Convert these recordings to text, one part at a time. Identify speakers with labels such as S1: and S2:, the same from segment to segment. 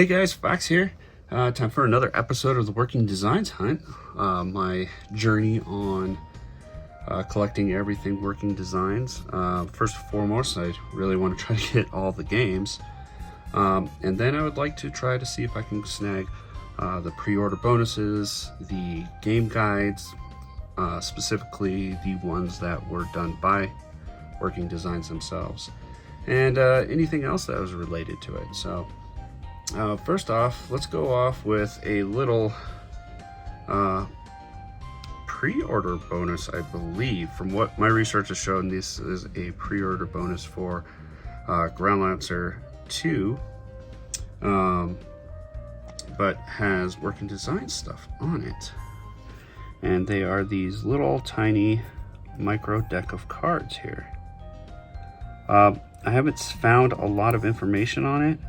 S1: Hey guys, Fox here. Time for another episode of the Working Designs Hunt. My journey on collecting everything Working Designs. First and foremost, I really want to try to get all the games. And then I would like to try to see if I can snag the pre-order bonuses, the game guides, specifically the ones that were done by Working Designs themselves, and anything else that was related to it. So first off, let's go off with a little pre-order bonus. I believe, from what my research has shown, this is a pre-order bonus for Ground Lancer 2, but has Working Design stuff on it. And they are these little tiny micro deck of cards here. I haven't found a lot of information on it,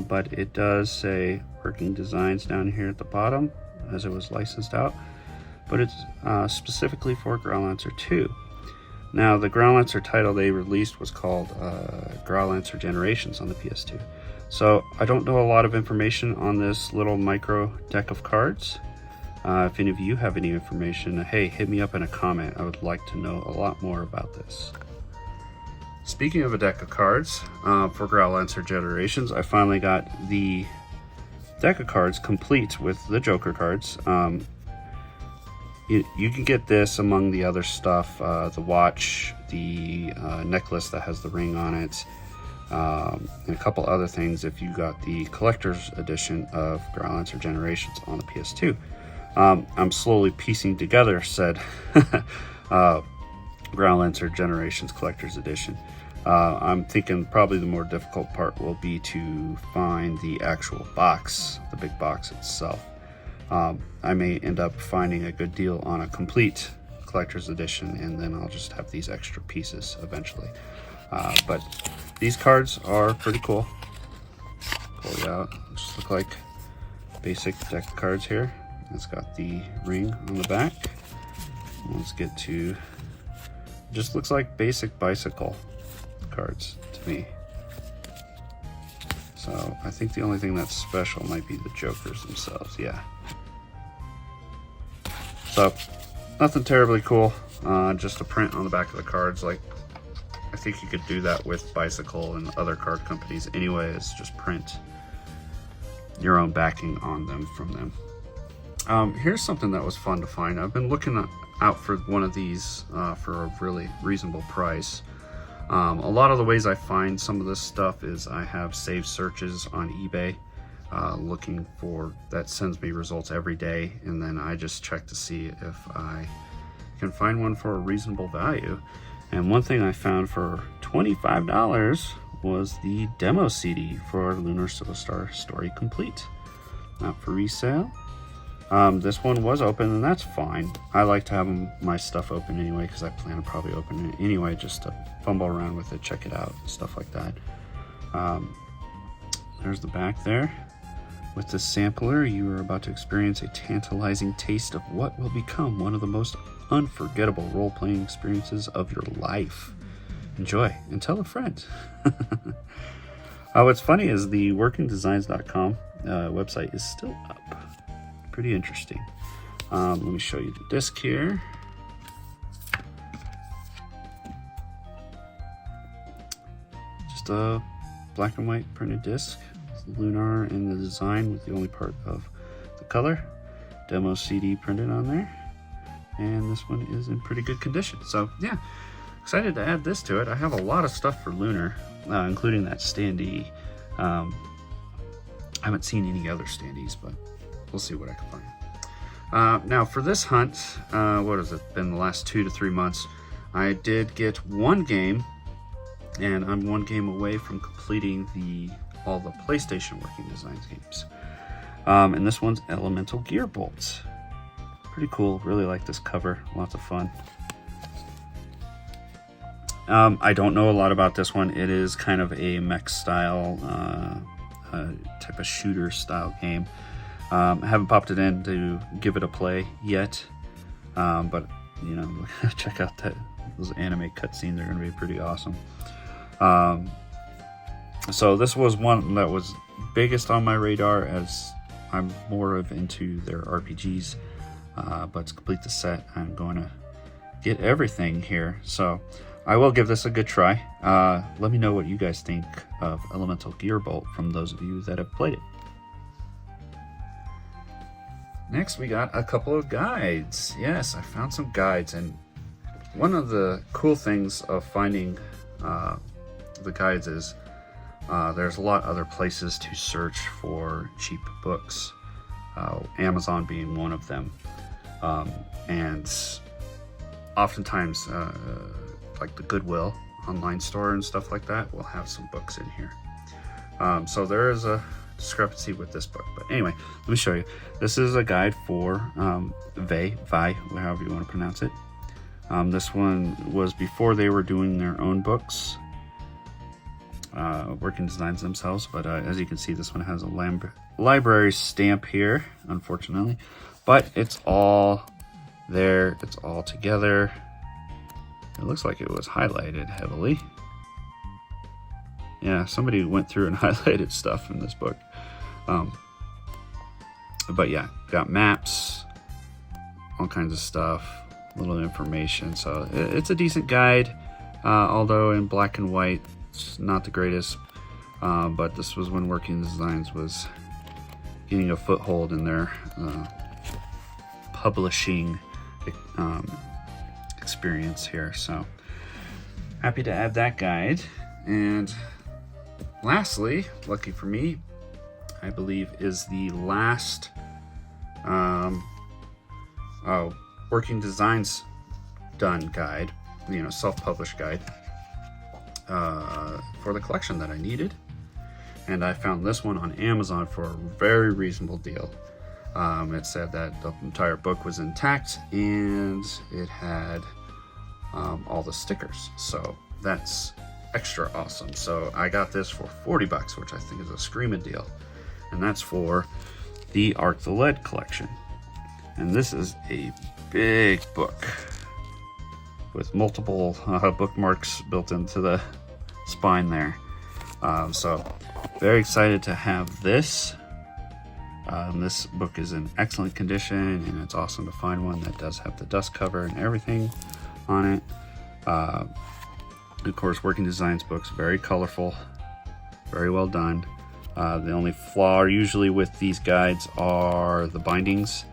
S1: but it does say Working Designs down here at the bottom as it was licensed out, but it's specifically for Ground Lancer 2. Now, the Ground Lancer title they released was called Ground Lancer Generations on the PS2. So I don't know a lot of information on this little micro deck of cards. If any of you have any information, hey, hit me up in a comment. I would like to know a lot more about this. Speaking of a deck of cards, for Ground Lancer Generations, I finally got the deck of cards complete with the Joker cards. You can get this among the other stuff, the watch, the necklace that has the ring on it, and a couple other things if you got the collector's edition of Ground Lancer Generations on the PS2. I'm slowly piecing together said Ground Lancer Generations Collector's Edition. I'm thinking probably the more difficult part will be to find the actual box, the big box itself. I may end up finding a good deal on a complete collector's edition, and then I'll just have these extra pieces eventually. But these cards are pretty cool. Pull it out, just look like basic deck of cards here. It's got the ring on the back. Let's get to, just looks like basic bicycle cards to me. So I think the only thing that's special might be the Jokers themselves. Yeah. So nothing terribly cool. Just a print on the back of the cards. Like, I think you could do that with Bicycle and other card companies anyway. It's just print your own backing on them from them. Here's something that was fun to find. I've been looking out for one of these for a really reasonable price. A lot of the ways I find some of this stuff is I have saved searches on eBay looking for, that sends me results every day, and then I just check to see if I can find one for a reasonable value. And one thing I found for $25 was the demo CD for Lunar Silverstar Story Complete. Not for resale. This one was open, and that's fine. I like to have my stuff open anyway because I plan to probably open it anyway just to fumble around with it, check it out, stuff like that. There's the back there. With this sampler, you are about to experience a tantalizing taste of what will become one of the most unforgettable role-playing experiences of your life. Enjoy and tell a friend. What's funny is the workingdesigns.com website is still up. Pretty interesting. Let me show you the disc here. Just a black and white printed disc. Lunar in the design with the only part of the color. Demo CD printed on there. And this one is in pretty good condition. So yeah, excited to add this to it. I have a lot of stuff for Lunar, including that standee. I haven't seen any other standees, but we'll see what I can find. Now for this hunt, what has it been, the last 2 to 3 months? I did get one game, and I'm one game away from completing all the PlayStation Working Designs games. And this one's Elemental Gearbolt. Pretty cool, really like this cover, lots of fun. I don't know a lot about this one. It is kind of a mech style, type of shooter style game. I haven't popped it in to give it a play yet, but you know, check out those anime cutscenes. They're going to be pretty awesome. So this was one that was biggest on my radar, as I'm more of into their RPGs. But to complete the set, I'm going to get everything here. So I will give this a good try. Let me know what you guys think of Elemental Gearbolt from those of you that have played it. Next, we got a couple of guides. Yes, I found some guides, and one of the cool things of finding the guides is there's a lot of other places to search for cheap books, Amazon being one of them. And oftentimes, like the Goodwill online store and stuff like that will have some books in here. So there is a discrepancy with this book. But anyway, let me show you. This is a guide for Vi, however you want to pronounce it. This one was before they were doing their own books, Working Designs themselves. But as you can see, this one has a library stamp here, unfortunately. But it's all there. It's all together. It looks like it was highlighted heavily. Yeah, somebody went through and highlighted stuff in this book. But yeah, got maps, all kinds of stuff, little information. So it's a decent guide, although in black and white, it's not the greatest. But this was when Working Designs was getting a foothold in their publishing experience here. So happy to add that guide. And lastly, lucky for me, I believe is the last Working Designs done guide, self-published guide for the collection that I needed. And I found this one on Amazon for a very reasonable deal. It said that the entire book was intact and it had all the stickers. So that's extra awesome. So I got this for $40, which I think is a screaming deal. And that's for the Arc the Lead collection. And this is a big book with multiple bookmarks built into the spine there. So very excited to have this. This book is in excellent condition, and it's awesome to find one that does have the dust cover and everything on it. Of course, Working Designs books, very colorful, very well done. The only flaw usually with these guides are the bindings.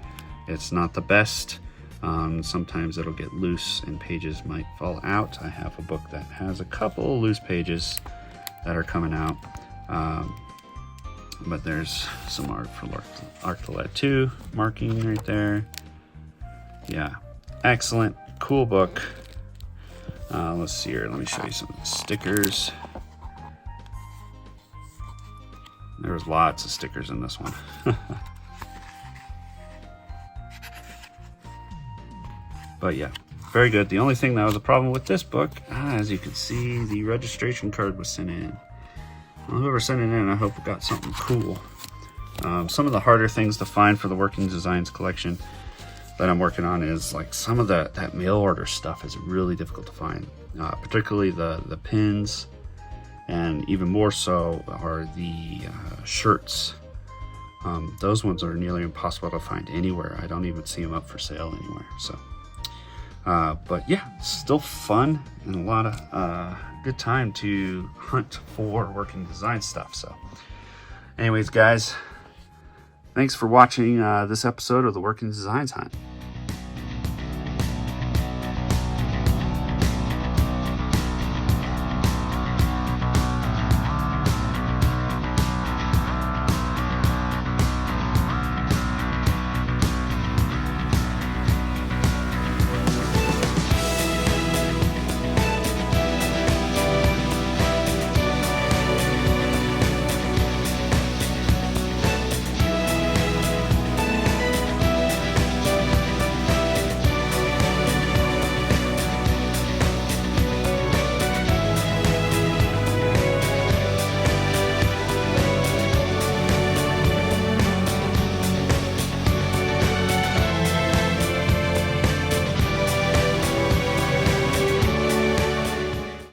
S1: It's not the best. Sometimes it'll get loose and pages might fall out. I have a book that has a couple of loose pages that are coming out. But there's some art for Arc the Lead 2 marking right there. Yeah, excellent, cool book. Let's see here. Let me show you some of the stickers. There's lots of stickers in this one. But yeah, very good. The only thing that was a problem with this book, as you can see, the registration card was sent in. Well, whoever sent it in, I hope it got something cool. Some of the harder things to find for the Working Designs collection that I'm working on is like some of that mail order stuff is really difficult to find, particularly the pins, and even more so are the shirts. Those ones are nearly impossible to find anywhere. I don't even see them up for sale anywhere. So, but yeah, still fun and a lot of good time to hunt for Working Design stuff. So anyways, guys, thanks for watching this episode of the Working Designs Hunt.